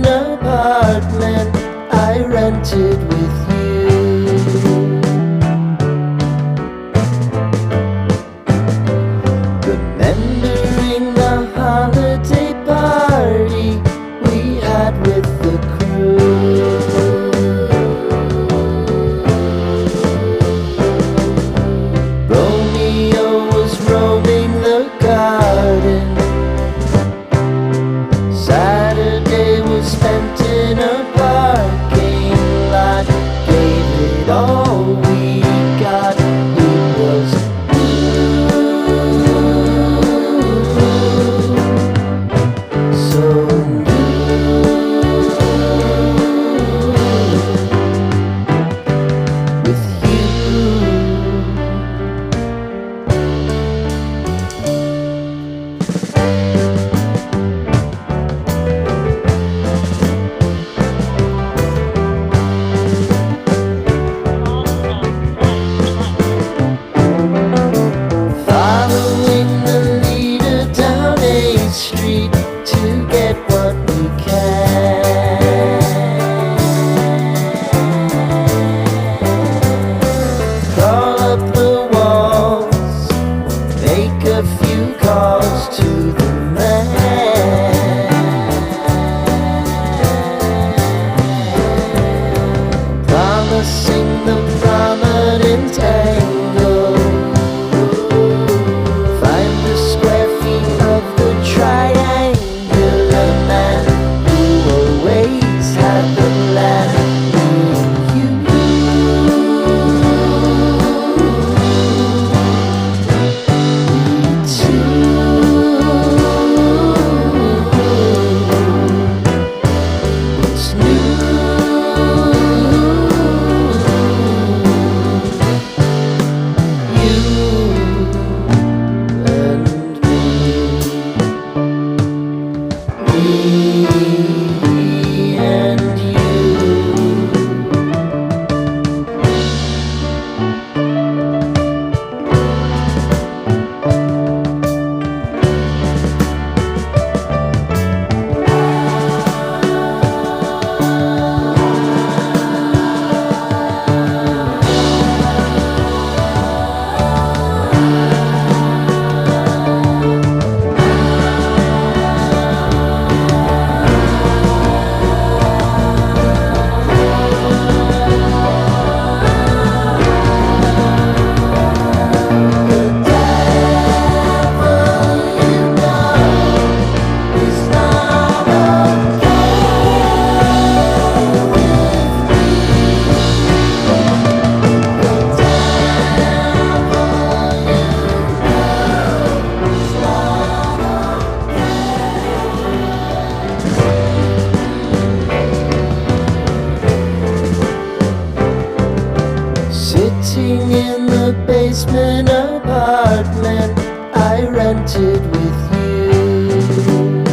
basement apartment I rented with you. Remembering the holiday party we had with the crew. Romeo was roaming the garden. Saturday was spent in a parking lot. Gave it all we got. It was so with you. Following the leader down 8th Street to get what we can. Crawl up the walls, make a few calls to the man. Promising the prominent angle. Find the square feet of the triangular man who always had the land. You What's new? Me and you. Sitting in the basement apartment I rented with you.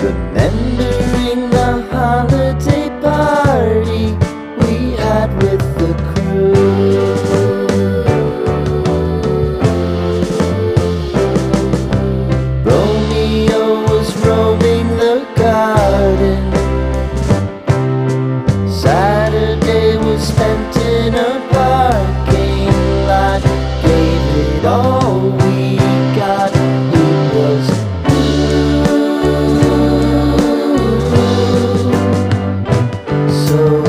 Remembering the holiday party we had with the crew. Romeo was roaming the garden. Saturday was spent in a parking lot. Gave it all we got. It was so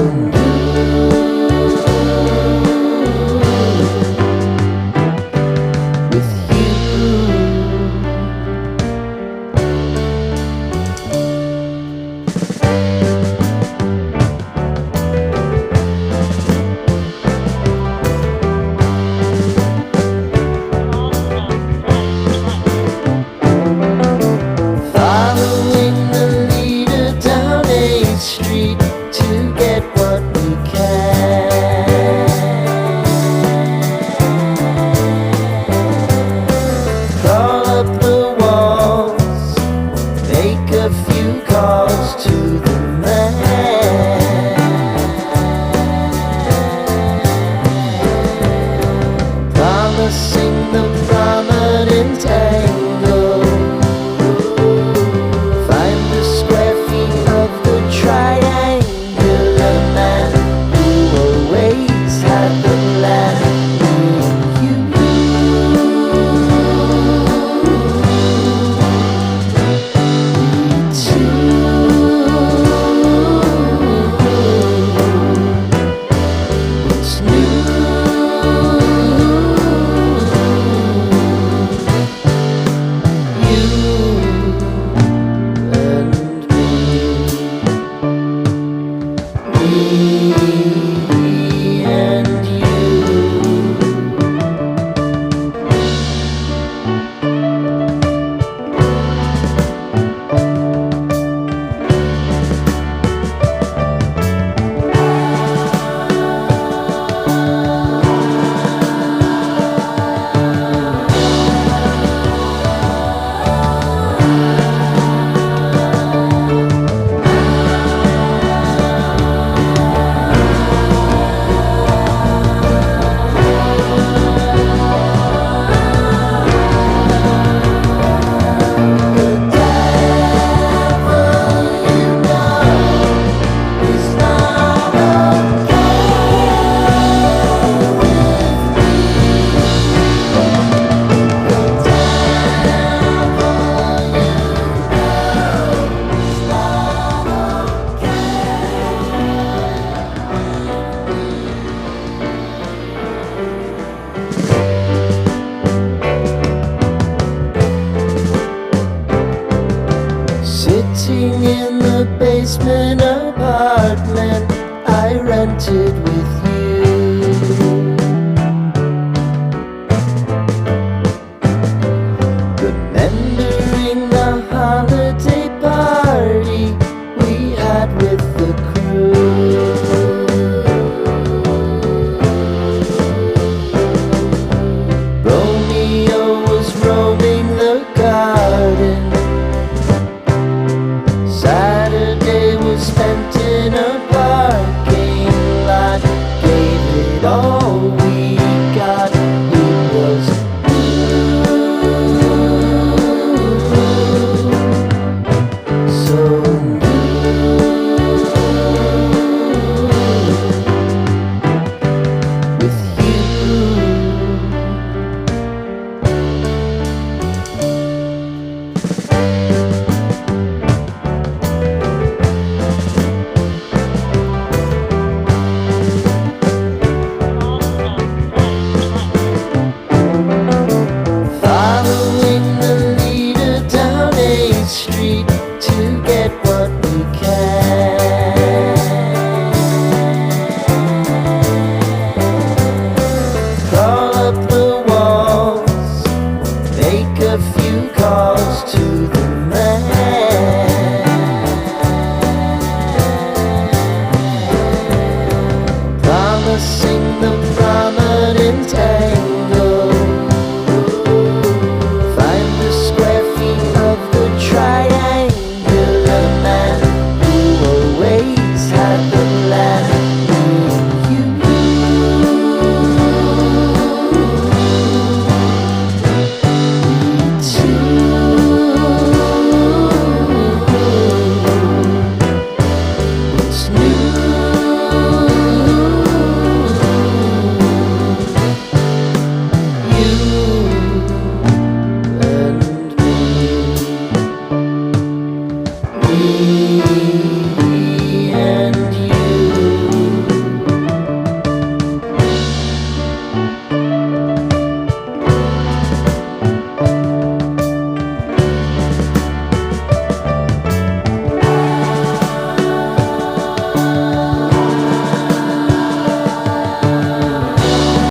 with you. Following the leader down 8th Street to get what we can. Crawl up the walls, make a few calls to the man. Promising the prominent angle. planted with you. Remembering the holidays